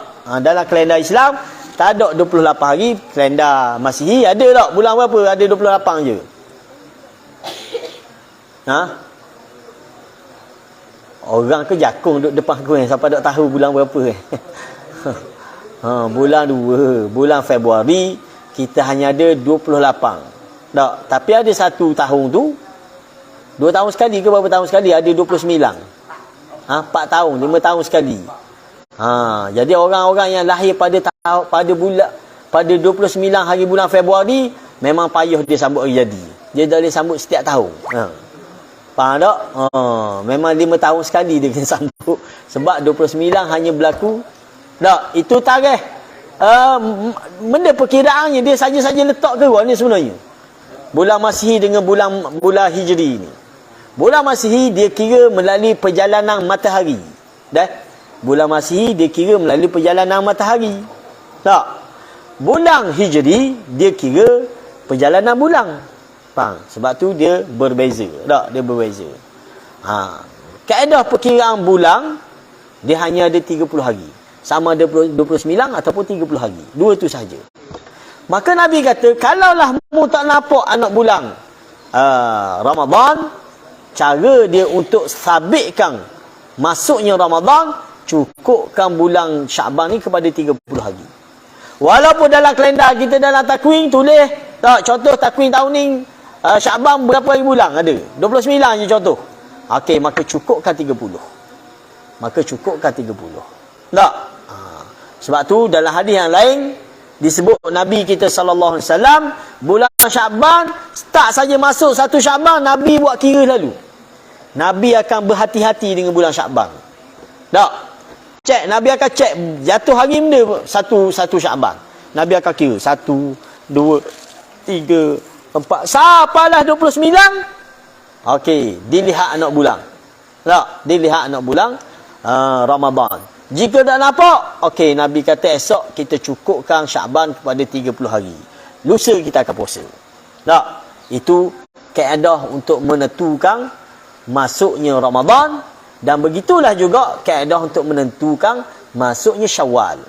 Dalam kalender Islam tak ada 28 hari. Kalender Masihi ada tak? Bulan berapa? Ada 28 je. Orang ke jakung duduk depan aku siapa tak tahu bulan berapa bulan 2, bulan Februari kita hanya ada 28. Tak, tapi ada satu tahun tu 2 tahun sekali ke berapa tahun sekali ada 29. 4 tahun, 5 tahun sekali. Jadi orang-orang yang lahir pada bulan pada 29 hari bulan Februari memang payah dia sambut hari jadi. Dia dah boleh sambut setiap tahun. Faham tak? Memang 5 tahun sekali dia kena sambut. Sebab 29 hanya berlaku. Tak, itu tarikh. Benda perkiraannya dia saja-saja letak ke ni sebenarnya. Bulan Masihi dengan bulan Hijri ni. Bulan Masihi dia kira melalui perjalanan matahari. Dah? Bulan Masihi dia kira melalui perjalanan matahari. Tak? Bulan Hijri dia kira perjalanan bulan. Faham? Sebab tu dia berbeza. Tak? Dia berbeza. Kaedah perkiraan bulan dia hanya ada 30 hari. Sama ada 29 ataupun 30 hari. 2 tu saja. Maka Nabi kata, kalaulah mu tak nampak anak bulan Ramadan, cara dia untuk sabitkan masuknya Ramadan, cukupkan bulan Sya'ban ni kepada 30 hari. Walaupun dalam kalender kita dalam takwin tulis, tak, contoh takwin tahun ni Sya'ban berapa hari bulan ada? 29 je contoh. Okey, maka cukupkan 30. Maka cukupkan 30. Tak? Sebab tu dalam hadis yang lain disebut Nabi kita sallallahu alaihi wasallam bulan Sya'ban tak saja masuk 1 Sya'ban Nabi buat kira lalu. Nabi akan berhati-hati dengan bulan Sya'ban. Tak? Cek, Nabi akan cek jatuh hari benda 1 Sya'ban. Nabi akan kira 1 2 3 4 sapalah 29. Okey, dilihat anak bulan. Tak? Dilihat anak bulan Ramadan. Jika tak nampak, okey, Nabi kata esok kita cukupkan Sya'ban kepada 30 hari. Lusa kita akan puasa. Tak? Itu kaedah untuk menentukan masuknya Ramadan, dan begitulah juga kaedah untuk menentukan masuknya Syawal.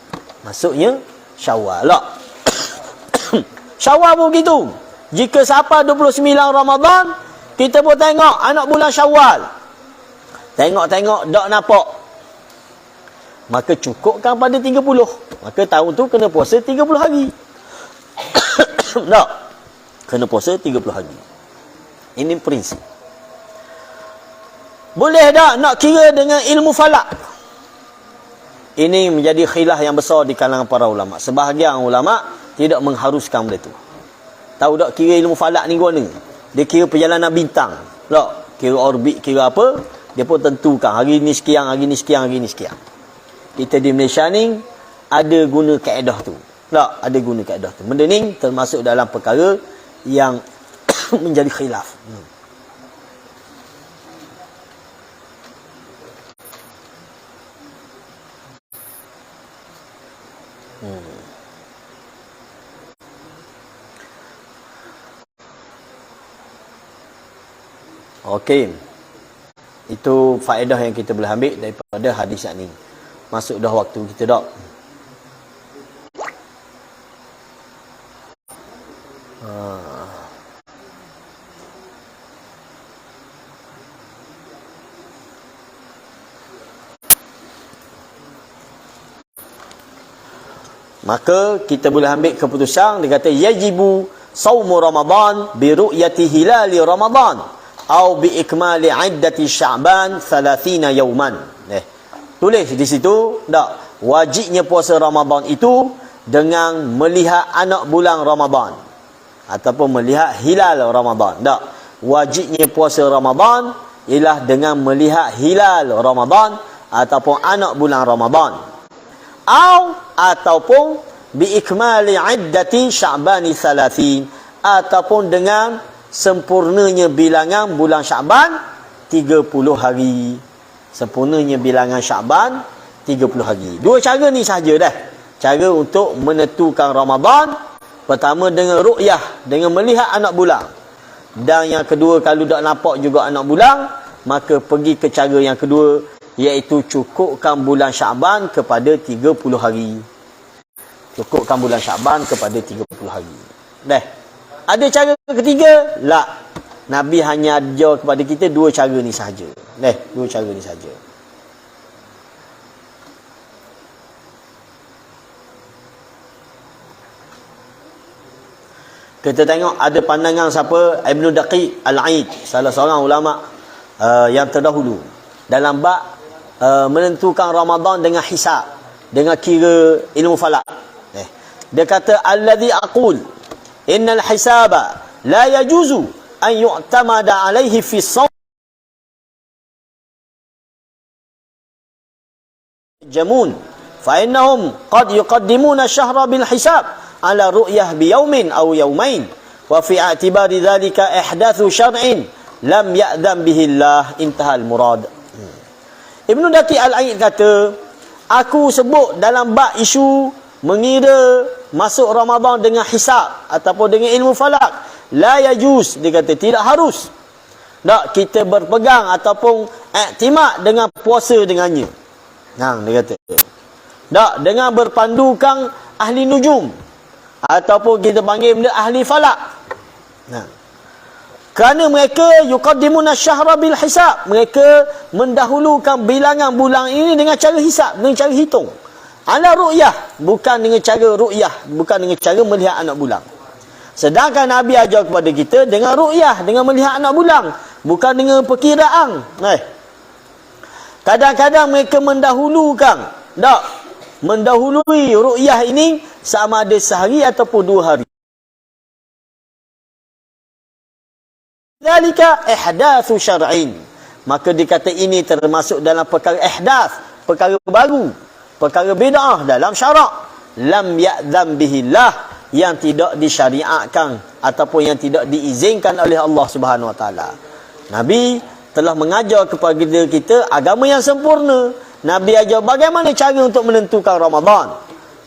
Masuknya Syawal. Tak? Syawal pun begitu. Jika siapa 29 Ramadan, kita pun tengok anak bulan Syawal. Tengok-tengok tak nampak. Maka cukupkan pada 30. Maka tahun tu kena puasa 30 hari. Tak? Kena puasa 30 hari. Ini prinsip. Boleh tak nak kira dengan ilmu falak? Ini menjadi khilaf yang besar di kalangan para ulama. Sebahagian ulama tidak mengharuskan benda tu. Tahu tak kira ilmu falak ni guna? Dia kira perjalanan bintang. Tak? Kira orbit, kira apa? Dia pun tentukan hari ni sekian, hari ni sekian, hari ni sekian. Kita di Malaysia ni ada guna kaedah tu. Tak? Ada guna kaedah tu. Benda ni termasuk dalam perkara yang menjadi khilaf. Okey. Itu faedah yang kita boleh ambil daripada hadis ni. Masuk dah waktu kita dah. Maka kita boleh ambil keputusan, dia kata yajibu saumu Ramadan bi ru'yati hilali Ramadan atau bi ikmali iddati Sya'ban 30 yauman. Tulis di situ, tak, wajibnya puasa Ramadan itu dengan melihat anak bulan Ramadan ataupun melihat hilal Ramadan. Tak, wajibnya puasa Ramadan ialah dengan melihat hilal Ramadan ataupun anak bulan Ramadan. Ataupun biikmali iddati Sya'ban 30, ataupun dengan sempurnanya bilangan bulan Sya'ban 30 hari. Sempurnanya bilangan Sya'ban 30 hari. Dua cara ni sahaja dah. Cara untuk menentukan Ramadan. Pertama dengan ru'yah, dengan melihat anak bulan. Dan yang kedua, kalau tak nampak juga anak bulan, maka pergi ke cara yang kedua, iaitu cukupkan bulan Sya'ban kepada 30 hari. Cukupkan bulan Sya'ban kepada 30 hari. Dah. Ada cara ketiga? Tak. Nabi hanya ajar kepada kita dua cara ni sahaja. Dah, dua cara ni sahaja. Kita tengok ada pandangan siapa? Ibnu Daqiq Al-Aid, salah seorang ulama yang terdahulu dalam bab menentukan Ramadan dengan hisab, dengan kira ilmu falak. Dia kata alladhi aqul innal hisaba la yajuzu an yu'tamada alaihi fi sawm jamun fa innahum qad yuqaddimuna syahra bil hisab ala ru'yah bi yawmin aw yawmain wa fi i'tibari dhalika ihdathu syar'in lam ya'dham bihi Allah, intahal murad. Ibnu Daqiq Al-Aid kata, aku sebut dalam bab isu mengira masuk Ramadan dengan hisab ataupun dengan ilmu falak, la yajuz, dia kata tidak harus. Tak, kita berpegang ataupun iktimad dengan puasa dengannya. Dia kata. Tak, dengan berpandukan ahli nujum ataupun kita panggil benda ahli falak. Kerana mereka yuqaddimuna syahra bil hisab, mereka mendahulukan bilangan bulan ini dengan cara hisab, dengan cara hitung. Ala ru'yah, bukan dengan cara ru'yah, bukan dengan cara melihat anak bulan. Sedangkan Nabi ajar kepada kita dengan ru'yah, dengan melihat anak bulan, bukan dengan perkiraan. Kadang-kadang mereka mendahulukan, tak, mendahului ru'yah ini sama ada sehari ataupun 2 hari. Zalika ihdatsu syar'in. Maka dikata ini termasuk dalam perkara ihdath, perkara baru, perkara bid'ah dalam syarak. Lam ya'dzam bihillah, yang tidak disyariatkan ataupun yang tidak diizinkan oleh Allah Subhanahu Wa Taala. Nabi telah mengajar kepada kita agama yang sempurna. Nabi ajar bagaimana cara untuk menentukan Ramadan.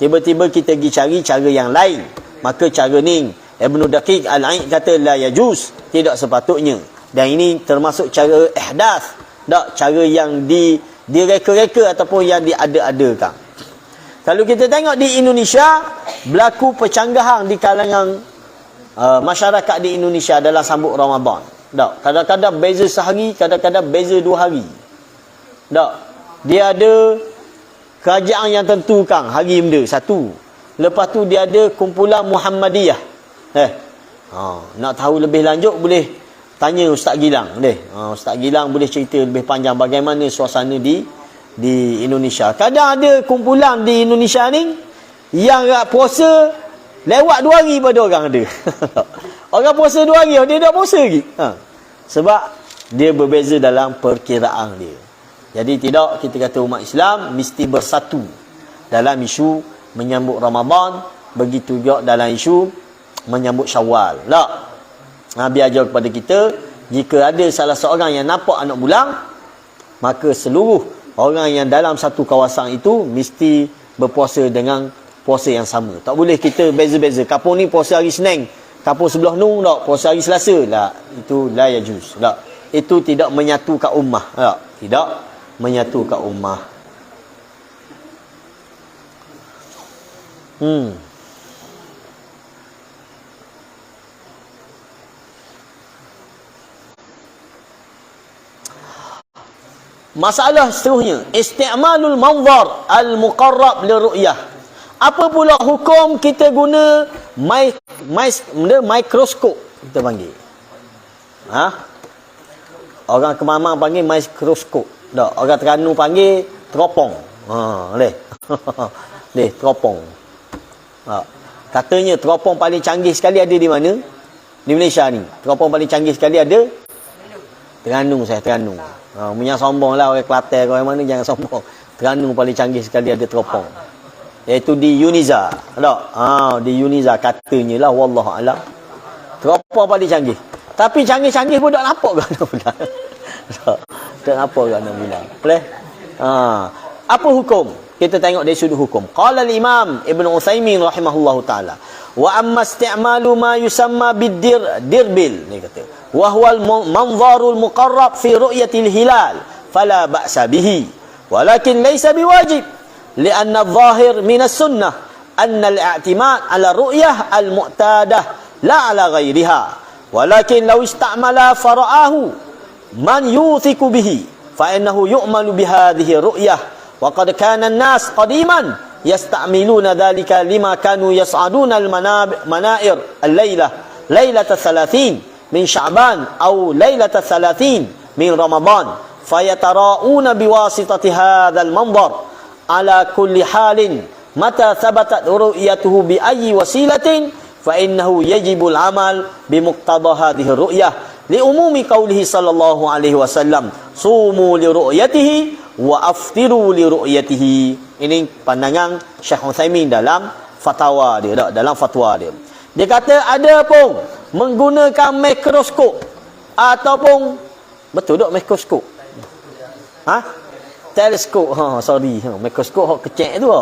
Tiba-tiba kita pergi cari cara yang lain. Maka cara ni Ibnu Daqiq Al-Aid kata la yajuz, tidak sepatutnya. Dan ini termasuk cara ihdath, tak, cara yang direka-reka ataupun yang diada-adakan. Kalau kita tengok di Indonesia, berlaku percanggahan di kalangan masyarakat di Indonesia dalam sambut Ramadan. Tak, kadang-kadang beza sehari, kadang-kadang beza 2 hari. Tak, dia ada kerajaan yang tentukan hari benda satu. Lepas tu dia ada kumpulan Muhammadiyah. Nak tahu lebih lanjut boleh tanya Ustaz Gilang. Ustaz Gilang boleh cerita lebih panjang bagaimana suasana di Indonesia. Kadang ada kumpulan di Indonesia ni yang puasa lewat 2 hari pada orang ada. Orang puasa 2 hari, dia tak puasa lagi. Sebab dia berbeza dalam perkiraan dia. Jadi tidak, kita kata umat Islam mesti bersatu dalam isu menyambut Ramadan, begitu juga dalam isu menyambut Syawal. Tak, Nabi ajar kepada kita, jika ada salah seorang yang nampak anak bulan, maka seluruh orang yang dalam satu kawasan itu mesti berpuasa dengan puasa yang sama. Tak boleh kita beza-beza. Kampung ni puasa hari Senin, kampung sebelah tu tak puasa hari Selasa. Tak, itu la yajuz. Tak. itu tidak menyatukan ummah. Tak? Tidak menyatukan ummah. Masalah seterusnya, isti'malul manzar al-muqarrab liru'yah. Apa pula hukum kita guna mikroskop kita panggil? Orang Kemamang panggil mikroskop. Tak, orang Terengganu panggil teropong. Leh. Leh, teropong. Katanya teropong paling canggih sekali ada di mana? Di Malaysia ni. Teropong paling canggih sekali ada Terengganu, Terengganu. Punya sombong lah orang Kelantan, orang mana jangan sombong. Terengganu paling canggih sekali ada teropong. Iaitu di Uniza. Tak? Di Uniza katanya lah, wallahu alam. Teropong paling canggih. Tapi canggih-canggih pun tak nampak ke anak bulan. Tak nampak ke anak bulan. Boleh? Apa hukum? Kita tengok dari sudut hukum. Qala al-Imam Ibn Uthaymin rahimahullahu ta'ala. Wa amma isti'malu ma yusamma bid-dirbil. Dia kata. Wa huwa al-manzarul muqarrab fi ru'yatil hilal. Fala ba'sa bihi. Walakin laysa biwajib. Lianna al-zahir minas sunnah. Anna al-i'timad ala ru'yah al-mu'tadah. La ala ghairiha. Walakin law istamala fara'ahu man yuthiku bihi fa innahu yu'malu bihadhihi ru'yah wa qad kana an-nas qadiman yastamiluna dhalika lima kanu yas'aduna al-mana'ir al-laylah laylata 30 min sya'ban aw laylata 30 min ramadan fayatara'una biwasitati hadzal manzar ala kulli halin mata thabatat ru'yatuhu bi ayyi wasilatin فإنه يجب العمل بمقتضى هذه الرؤية لعموم قوله صلى الله عليه وسلم صوموا لرؤيته وأفطروا لرؤيته. Ini pandangan Syekh Uthaymin dalam fatwa dia, dalam fatwa dia. Dia kata ada pun menggunakan mikroskop ataupun betul tak mikroskop? Teleskop. Mikroskop kecil tu.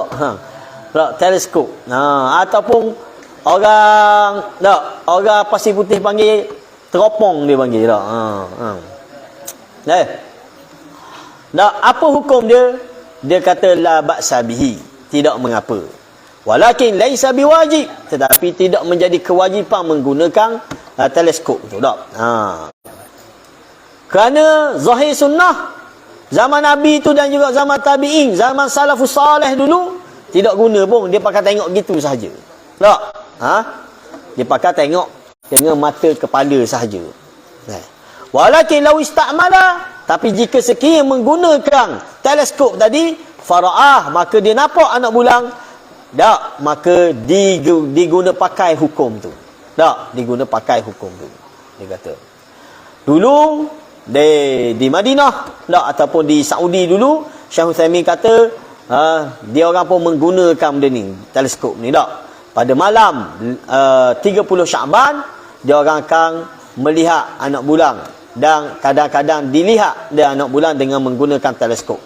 Teleskop. Ataupun orang pasir putih panggil teropong, dia panggil tak. Apa hukum dia? Dia kata la ba'sa bihi, tidak mengapa. Walakin laisa biwajib, tetapi tidak menjadi kewajipan menggunakan teleskop tu tak. Kerana zahir sunnah zaman Nabi tu dan juga zaman tabi'in, zaman salafus salih dulu tidak guna pun, dia pakai tengok gitu sahaja. Tak? Dia pakai tengok dengan mata kepala sahaja. Walakin law istamala, tapi jika sekiranya menggunakan teleskop tadi, fara'ah, maka dia nampak anak bulan, tak, maka diguna pakai hukum tu. Tak, diguna pakai hukum tu. Dia kata. Dulu di Madinah, tak, ataupun di Saudi dulu, Syekh Uthaymin kata dia orang pun menggunakan benda ni, teleskop ni, tak. Pada malam 30 Sya'ban, dia orang akan melihat anak bulan dan kadang-kadang dilihat dia anak bulan dengan menggunakan teleskop.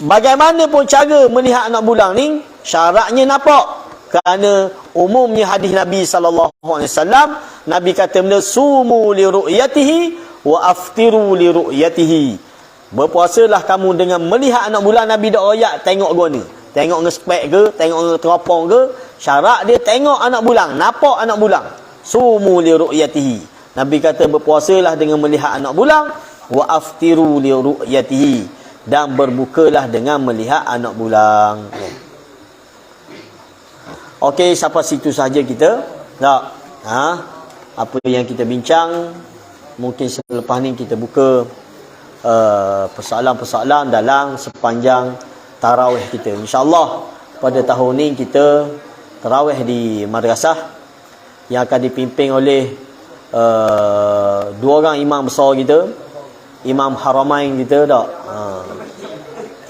Bagaimanapun cara melihat anak bulan ni, syaratnya nampak. Kerana umumnya hadis Nabi SAW, Nabi kata benda sumu li ru'yatihi wa aftiru li ru'yatihi. Berpuasalah kamu dengan melihat anak bulan. Nabi dak royak tengok guna. Tengok dengan spek ke, tengok dengan teropong ke. Syarat dia tengok anak bulan, nampak anak bulan. Sumu li ru'yatihi. Nabi kata berpuasalah dengan melihat anak bulan, wa aftiru li ru'yatihi, dan berbukalah dengan melihat anak bulan. Okey, sampai situ saja kita. Tak. Apa yang kita bincang, mungkin selepas ni kita buka persoalan-persoalan dalam sepanjang tarawih kita. InsyaAllah pada tahun ni kita tarawih di madrasah yang akan dipimpin oleh dua orang imam besar kita, Imam Haramain kita tak.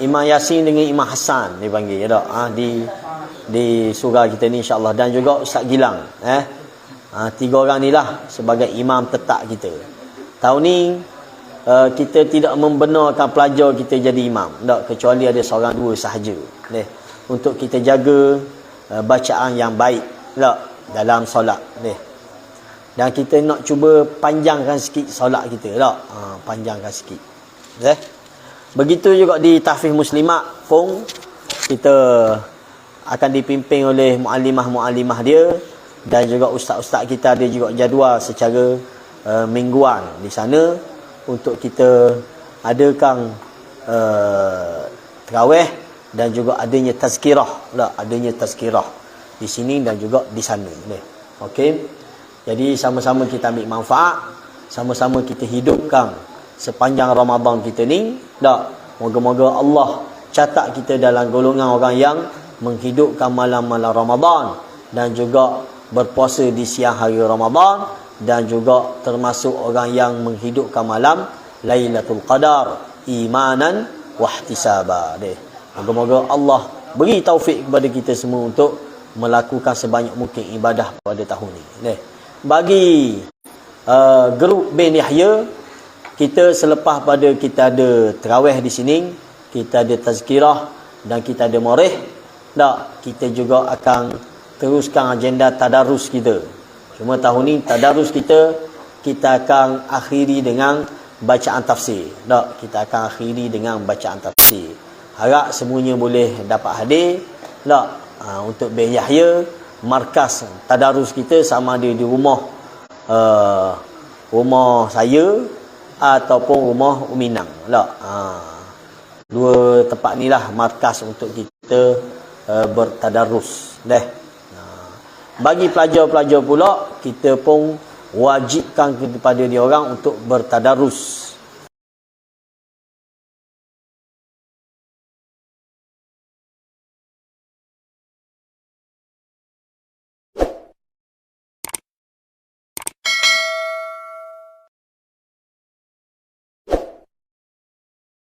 Imam Yasin dengan Imam Hassan dipanggil tak. Di surau kita ni insya-Allah, dan juga Ustaz Gilang. Tiga orang ni lah sebagai imam tetap kita. Tahun ni kita tidak membenarkan pelajar kita jadi imam, tak, kecuali ada seorang dua sahaja. Untuk kita jaga bacaan yang baik tak dalam solat. Dan kita nak cuba panjangkan sikit solat kita tak? Panjangkan sikit. Okay? Begitu juga di tahfiz muslimat pun kita akan dipimpin oleh muallimah-muallimah dia, dan juga ustaz-ustaz kita ada juga jadual secara mingguan di sana untuk kita adakan tarawih, dan juga adanya tazkirah lah, adanya tazkirah di sini dan juga di sana. Okey. Jadi sama-sama kita ambil manfaat, sama-sama kita hidupkan sepanjang Ramadan kita ni. Tak, moga-moga Allah catat kita dalam golongan orang yang menghidupkan malam-malam Ramadan, dan juga berpuasa di siang hari Ramadan, dan juga termasuk orang yang menghidupkan malam Lailatul Qadar imanan wa ihtisaba. Moga-moga Allah beri taufik kepada kita semua untuk melakukan sebanyak mungkin ibadah pada tahun ni. Bagi grup bin Yahya, kita selepas pada kita ada tarawih di sini, kita ada tazkirah dan kita ada morih, tak, kita juga akan teruskan agenda tadarus kita. Cuma tahun ni tadarus kita akan akhiri dengan bacaan tafsir. Tak, kita akan akhiri dengan bacaan tafsir. Harap semuanya boleh dapat hadir. Tak, untuk bin Yahya, markas tadarus kita sama ada di rumah rumah saya ataupun rumah Uminang lah. Dua tempat ni lah markas untuk kita bertadarus. Bagi pelajar-pelajar pula, kita pun wajibkan kepada dia orang untuk bertadarus